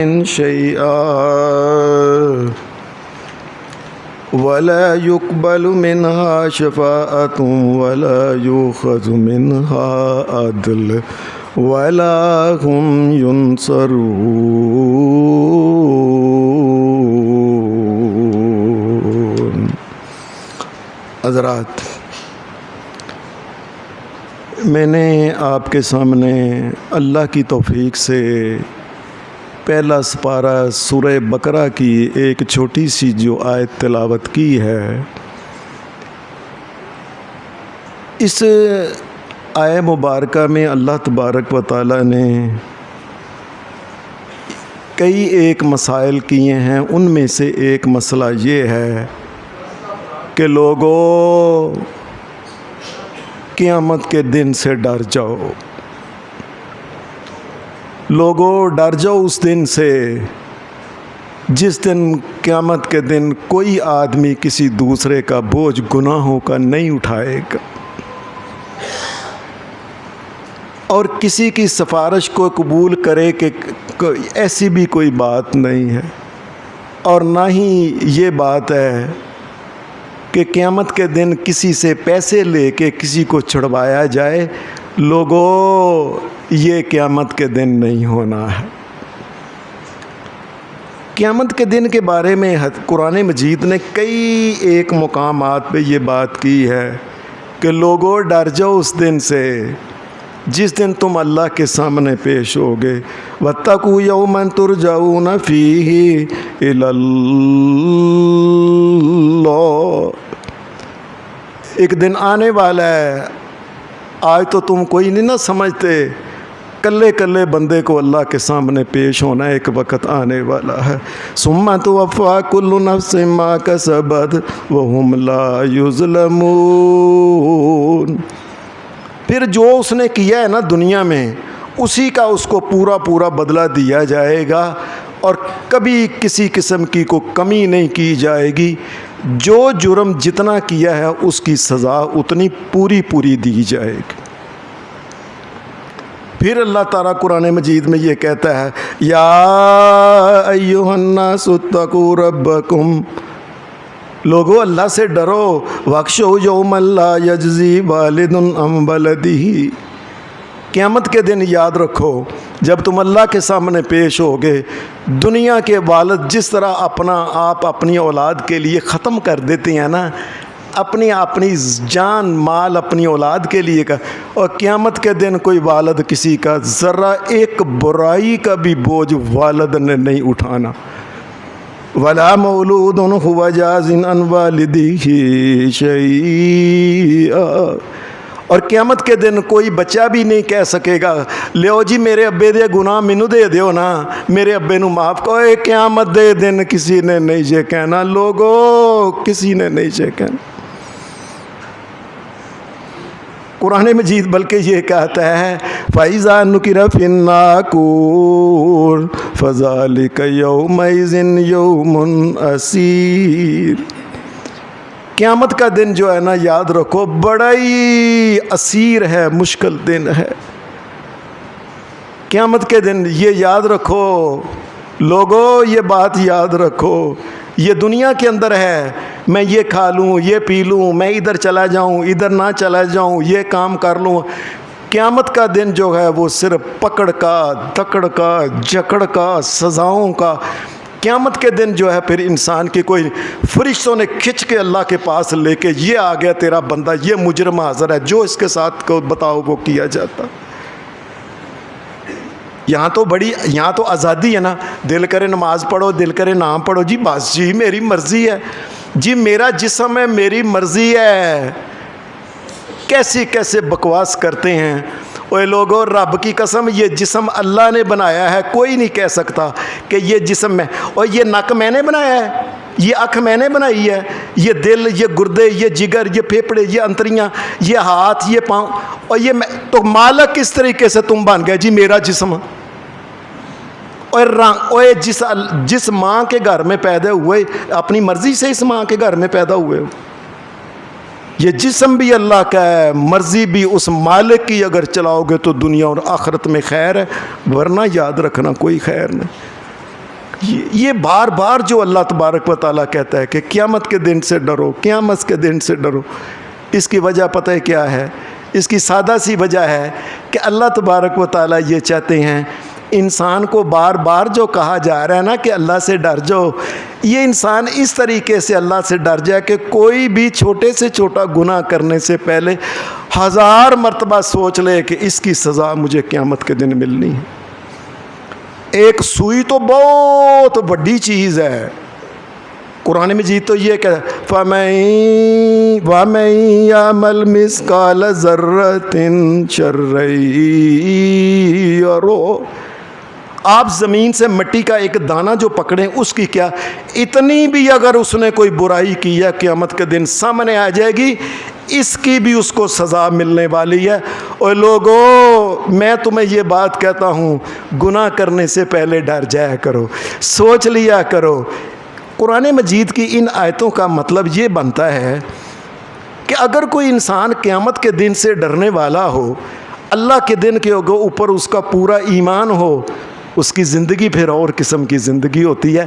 شيئا ولا يقبل منها شفاعة ولا يؤخذ منها عدل ولا هم ينصرون۔ حضرات، میں نے آپ کے سامنے اللہ کی توفیق سے پہلا سپارہ سورہ بقرہ کی ایک چھوٹی سی جو آیت تلاوت کی ہے، اس آیت مبارکہ میں اللہ تبارک و تعالیٰ نے کئی ایک مسائل کیے ہیں۔ ان میں سے ایک مسئلہ یہ ہے کہ لوگوں قیامت کے دن سے ڈر جاؤ، لوگوں ڈر جاؤ اس دن سے جس دن قیامت کے دن کوئی آدمی کسی دوسرے کا بوجھ گناہوں کا نہیں اٹھائے گا، اور کسی کی سفارش کو قبول کرے کہ ایسی بھی کوئی بات نہیں ہے، اور نہ ہی یہ بات ہے کہ قیامت کے دن کسی سے پیسے لے کے کسی کو چھڑوایا جائے۔ لوگوں، یہ قیامت کے دن نہیں ہونا ہے۔ قیامت کے دن کے بارے میں قرآن مجید نے کئی ایک مقامات پہ یہ بات کی ہے کہ لوگوں ڈر جاؤ اس دن سے جس دن تم اللہ کے سامنے پیش ہوگے۔ وَاتَّقُوا يَوْمًا تُرْجَعُونَ فِيهِ إِلَى اللَّهِ، ایک دن آنے والا ہے، آج تو تم کوئی نہیں نہ سمجھتے، کلے کلے بندے کو اللہ کے سامنے پیش ہونا ایک وقت آنے والا ہے۔ ثُمَّ تُوَفَّىٰ كُلُّ نَفْسٍ مَّا كَسَبَتْ وَهُمْ لَا يُظْلَمُونَ، پھر جو اس نے کیا ہے نا دنیا میں، اسی کا اس کو پورا پورا بدلہ دیا جائے گا، اور کبھی کسی قسم کی کوئی کمی نہیں کی جائے گی۔ جو جرم جتنا کیا ہے اس کی سزا اتنی پوری پوری دی جائے گی۔ پھر اللہ تعالیٰ قرآن مجید میں یہ کہتا ہے، یا ایھا الناس اتقوا ربکم، لوگو اللہ سے ڈرو، واخشوا یوما لا یجزی والد عن ولدہ، قیامت کے دن یاد رکھو جب تم اللہ کے سامنے پیش ہوگے، دنیا کے والد جس طرح اپنا آپ اپنی اولاد کے لیے ختم کر دیتے ہیں نا، اپنی جان مال اپنی اولاد کے لیے کا، اور قیامت کے دن کوئی والد کسی کا ذرہ ایک برائی کا بھی بوجھ والد نے نہیں اٹھانا۔ وَلَا مَوْلُودٌ هُوَ جَازٍ عَنْ وَالِدِهِ شَيْئًا، اور قیامت کے دن کوئی بچہ بھی نہیں کہہ سکے گا لیو جی میرے ابے دے گناہ مینوں دے دیو نا، میرے ابے نو معاف کرو۔ قیامت دے دن کسی نے نہیں یہ کہنا، لوگوں کسی نے نہیں یہ کہنا۔ قرآن مجید بلکہ یہ کہتا ہے، فَإِذَا نُقِرَ فِي النَّاقُورِ فَذَلِكَ يَوْمَئِذٍ يَوْمٌ عَسِيرٌ، قیامت کا دن جو ہے نا یاد رکھو بڑا ہی عسیر ہے، مشکل دن ہے۔ قیامت کے دن یہ یاد رکھو لوگوں، یہ بات یاد رکھو، یہ دنیا کے اندر ہے، میں یہ کھا لوں یہ پی لوں، میں ادھر چلا جاؤں ادھر نہ چلا جاؤں، یہ کام کر لوں۔ قیامت کا دن جو ہے وہ صرف پکڑ کا، دکڑ کا، جکڑ کا، سزاؤں کا۔ قیامت کے دن جو ہے پھر انسان کی کوئی فرشتوں نے کھچ کے اللہ کے پاس لے کے، یہ آ گیا تیرا بندہ، یہ مجرم حاضر ہے، جو اس کے ساتھ کو بتاؤ وہ کیا جاتا۔ یہاں تو آزادی ہے نا، دل کرے نماز پڑھو، دل کرے نہ پڑھو، جی بس جی میری مرضی ہے، جی میرا جسم ہے میری مرضی ہے۔ کیسی کیسے بکواس کرتے ہیں۔ اوے لوگوں، رب کی قسم یہ جسم اللہ نے بنایا ہے، کوئی نہیں کہہ سکتا کہ یہ جسم میں، اور یہ نک میں نے بنایا ہے، یہ آنکھ میں نے بنائی ہے، یہ دل، یہ گردے، یہ جگر، یہ پھیپھڑے، یہ انتریاں، یہ ہاتھ، یہ پاؤں، اور یہ تو مالک کس طریقے سے تم بن گئے جی میرا جسم۔ اور جس ماں کے گھر میں پیدا ہوئے، اپنی مرضی سے اس ماں کے گھر میں پیدا ہوئے ہو، یہ جسم بھی اللہ کا ہے، مرضی بھی اس مالک کی اگر چلاؤ گے تو دنیا اور آخرت میں خیر ہے، ورنہ یاد رکھنا کوئی خیر نہیں۔ یہ بار بار جو اللہ تبارک و تعالیٰ کہتا ہے کہ قیامت کے دن سے ڈرو، قیامت کے دن سے ڈرو، اس کی وجہ پتہ ہے کیا ہے؟ اس کی سادہ سی وجہ ہے کہ اللہ تبارک و تعالیٰ یہ چاہتے ہیں انسان کو بار بار جو کہا جا رہا ہے نا کہ اللہ سے ڈر جاؤ، یہ انسان اس طریقے سے اللہ سے ڈر جائے کہ کوئی بھی چھوٹے سے چھوٹا گناہ کرنے سے پہلے 1000 مرتبہ سوچ لے کہ اس کی سزا مجھے قیامت کے دن ملنی ہے۔ ایک سوئی تو بہت بڑی چیز ہے، قرآن مجید تو یہ کہ وَمَن يَعْمَلْ مِثْقَالَ ذَرَّةٍ شَرًّا يَرَهُ، آپ زمین سے مٹی کا ایک دانہ جو پکڑیں اس کی کیا اتنی بھی اگر اس نے کوئی برائی کی ہے قیامت کے دن سامنے آ جائے گی، اس کی بھی اس کو سزا ملنے والی ہے۔ اور لوگوں میں تمہیں یہ بات کہتا ہوں، گناہ کرنے سے پہلے ڈر جایا کرو، سوچ لیا کرو۔ قرآن مجید کی ان آیتوں کا مطلب یہ بنتا ہے کہ اگر کوئی انسان قیامت کے دن سے ڈرنے والا ہو، اللہ کے دن کے اوپر اس کا پورا ایمان ہو، اس کی زندگی پھر اور قسم کی زندگی ہوتی ہے،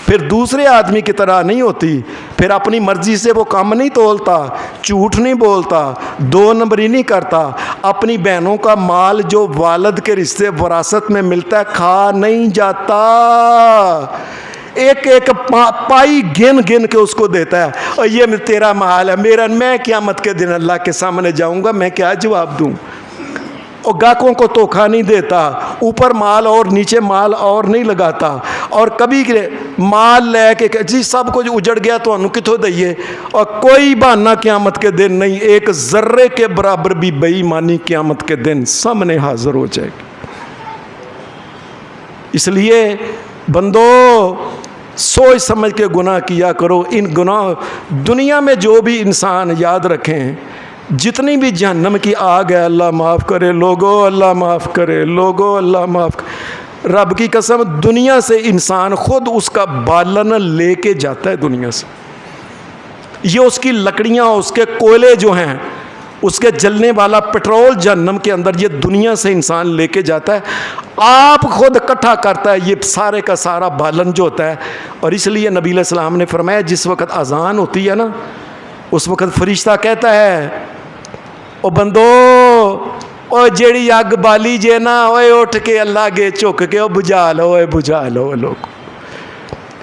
پھر دوسرے آدمی کی طرح نہیں ہوتی، پھر اپنی مرضی سے وہ کام نہیں تولتا، جھوٹ نہیں بولتا، 2 نمبری نہیں کرتا، اپنی بہنوں کا مال جو والد کے رشتے وراثت میں ملتا ہے کھا نہیں جاتا، ایک ایک پائی گن گن کے اس کو دیتا ہے، اور یہ تیرا مال ہے میرا، میں قیامت کے دن اللہ کے سامنے جاؤں گا، میں کیا جواب دوں؟ اور گاہکوں کو دھوکہ نہیں دیتا، اوپر مال اور نیچے مال اور نہیں لگاتا، اور کبھی مال لے کے جی سب کچھ اجڑ گیا تو انہوں کتوں دئیے، اور کوئی بہانہ قیامت کے دن نہیں، ایک ذرے کے برابر بھی بے ایمانی قیامت کے دن سامنے حاضر ہو جائے گی۔ اس لیے بندو سوچ سمجھ کے گناہ کیا کرو۔ ان گناہ دنیا میں جو بھی انسان یاد رکھیں، جتنی بھی جہنم کی آگ ہے، اللہ معاف کرے لوگو، اللہ معاف کرے لوگو، اللہ معاف کرے، رب کی قسم دنیا سے انسان خود اس کا بالن لے کے جاتا ہے دنیا سے، یہ اس کی لکڑیاں، اس کے کوئلے جو ہیں، اس کے جلنے والا پٹرول جہنم کے اندر، یہ دنیا سے انسان لے کے جاتا ہے، آپ خود اکٹھا کرتا ہے یہ سارے کا سارا بالن جو ہوتا ہے۔ اور اس لیے نبی علیہ السلام نے فرمایا جس وقت اذان ہوتی ہے نا، اس وقت فرشتہ کہتا ہے او بندو او جیڑی اگ بالی جے نا، اوے اٹھ کے اللہ گے چک کے او بجھا لو، اوے بجھا لو لوگ۔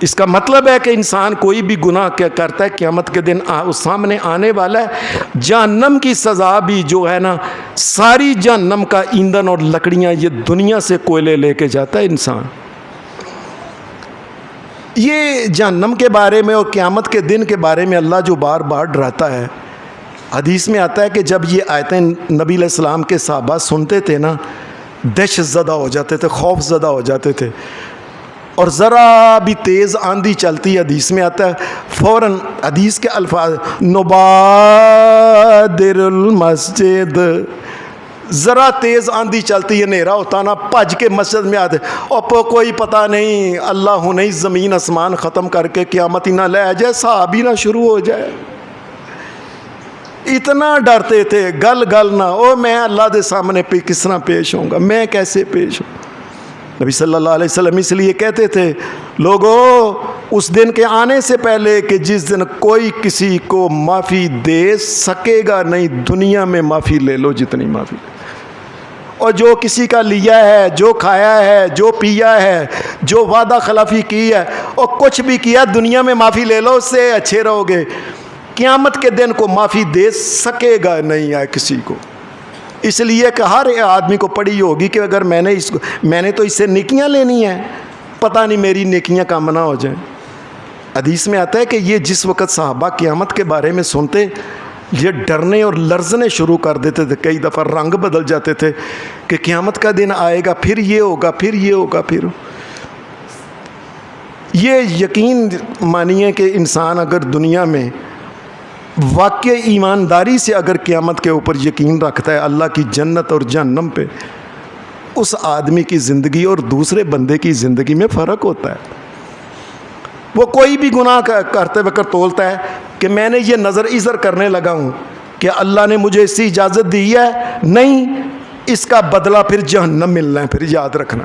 اس کا مطلب ہے کہ انسان کوئی بھی گناہ کیا کرتا ہے قیامت کے دن اس سامنے آنے والا ہے۔ جہنم کی سزا بھی جو ہے نا، ساری جہنم کا ایندھن اور لکڑیاں یہ دنیا سے کوئلے لے کے جاتا ہے انسان۔ یہ جہنم کے بارے میں اور قیامت کے دن کے بارے میں اللہ جو بار بار ڈراتا ہے، حدیث میں آتا ہے کہ جب یہ آیتیں نبی علیہ السلام کے صحابہ سنتے تھے نا، دہشت زدہ ہو جاتے تھے، خوف زدہ ہو جاتے تھے، اور ذرا بھی تیز آندھی چلتی ہے، حدیث میں آتا ہے فوراً حدیث کے الفاظ نبادر المسجد، ذرا تیز آندھی چلتی ہے، ہنیرا ہوتا نا، بھج کے مسجد میں آتے، اور کوئی پتہ نہیں اللہ نہیں زمین آسمان ختم کر کے قیامت ہی نہ لے جائے، صحاب ہی نہ شروع ہو جائے۔ اتنا ڈرتے تھے، گل گل نہ او میں اللہ دے سامنے پہ کس طرح پیش ہوں گا، میں کیسے پیش ہوں۔ نبی صلی اللہ علیہ وسلم اس لیے کہتے تھے لوگو اس دن کے آنے سے پہلے کہ جس دن کوئی کسی کو معافی دے سکے گا نہیں، دنیا میں معافی لے لو جتنی معافی، اور جو کسی کا لیا ہے، جو کھایا ہے، جو پیا ہے، جو وعدہ خلافی کی ہے اور کچھ بھی کیا، دنیا میں معافی لے لو، اس سے اچھے رہو گے۔ قیامت کے دن کو معافی دے سکے گا نہیں ہے کسی کو، اس لیے کہ ہر آدمی کو پڑی ہوگی کہ اگر میں نے تو اس سے نیکیاں لینی ہیں، پتہ نہیں میری نیکیاں کام نہ ہو جائیں۔ حدیث میں آتا ہے کہ یہ جس وقت صحابہ قیامت کے بارے میں سنتے، یہ ڈرنے اور لرزنے شروع کر دیتے تھے، کئی دفعہ رنگ بدل جاتے تھے کہ قیامت کا دن آئے گا، پھر یہ ہوگا، پھر یہ ہوگا، پھر یہ یقین مانیے کہ انسان اگر دنیا میں واقع ایمانداری سے اگر قیامت کے اوپر یقین رکھتا ہے، اللہ کی جنت اور جہنم پہ، اس آدمی کی زندگی اور دوسرے بندے کی زندگی میں فرق ہوتا ہے۔ وہ کوئی بھی گناہ کرتے وقت تولتا ہے کہ میں نے یہ نظر ایزر کرنے لگا ہوں کہ اللہ نے مجھے اس کی اجازت دی ہے، نہیں، اس کا بدلہ پھر جہنم ملنا ہے، پھر یاد رکھنا۔